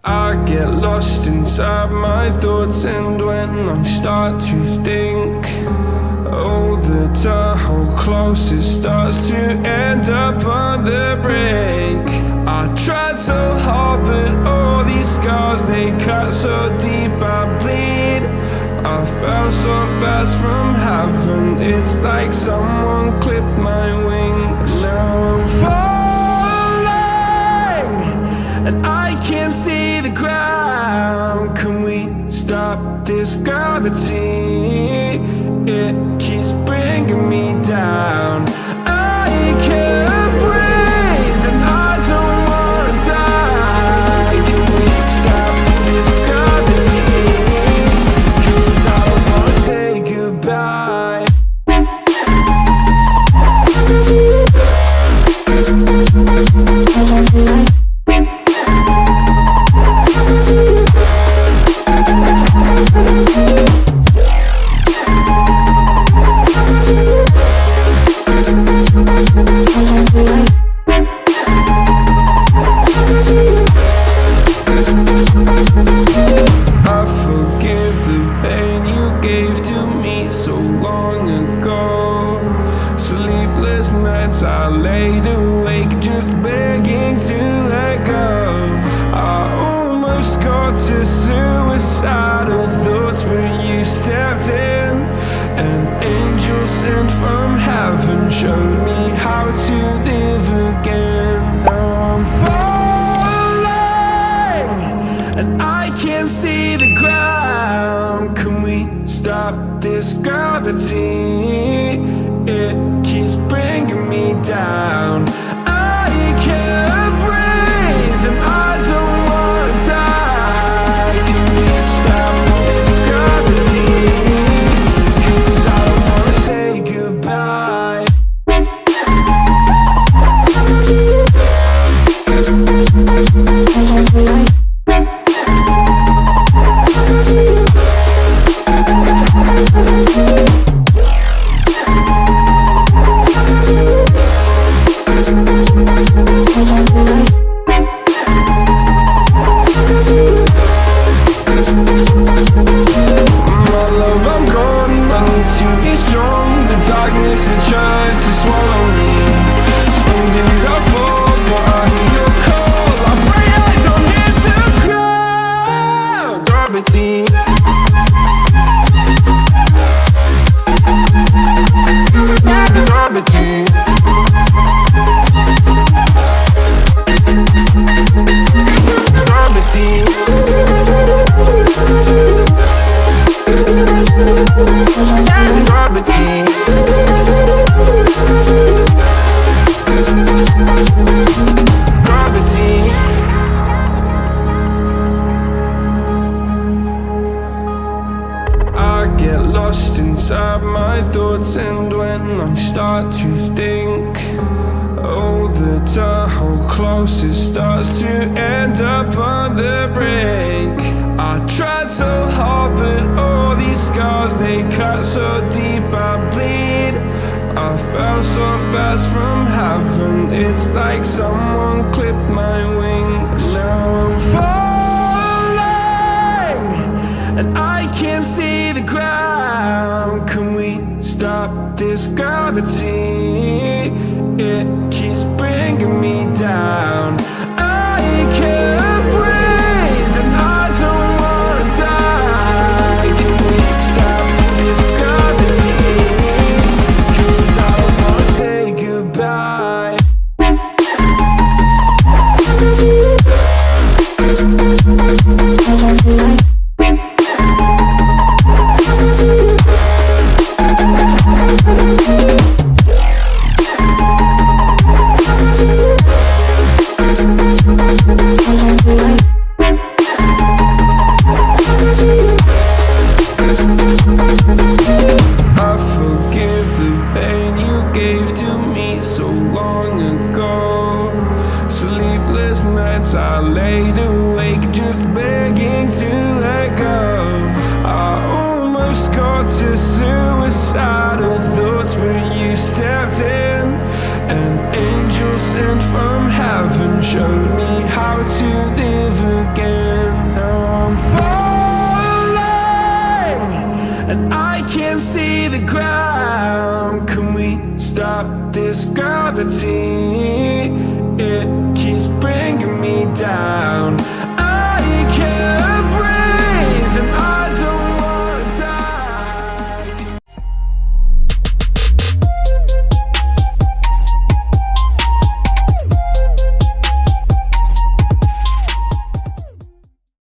I get lost inside my thoughts, and when I start to think, oh, the ₕₐₖ closest starts to end up on the brink. I tried so hard, but all these scars, they cut so deep I bleed. I fell so fast from heaven, it's like someone clipped my wings. Now I'm falling, and I can't see the ground. Can we stop this gravity? It keeps bringing me down. I can't breathe and I don't wanna die. Can we stop this gravity? 'Cause I don't wanna say goodbye. I forgive the pain you gave to me so long ago. Sleepless nights I laid awake just begging to let go. I almost got to suicidal thoughts, but you stepped in. An angel sent from heaven showed me how to live again. Now I'm falling, and I can't see the ground. Can we stop this gravity? It keeps bringing me down. I can't breathe and I don't wanna die. Can we stop this gravity? 'Cause I don't wanna say goodbye. Inside my thoughts, and when I start to think, oh, the ₕₐₖ closest starts to end up on the brink. I tried so hard, but all these scars, they cut so deep I bleed. I fell so fast from heaven, it's like someone clipped my wings. Now I'm falling, and I can't see the ground. Can we stop this gravity? It keeps bringing me down. I can't breathe and I don't wanna die. Can we stop this gravity? 'Cause I don't wanna say goodbye. I forgive the pain you gave to me so long ago. Sleepless nights I laid awake just begging to let go. I almost got to suicidal thoughts, but you stepped in. An angel sent from heaven showed me how to live again. the ground. Can we stop this gravity?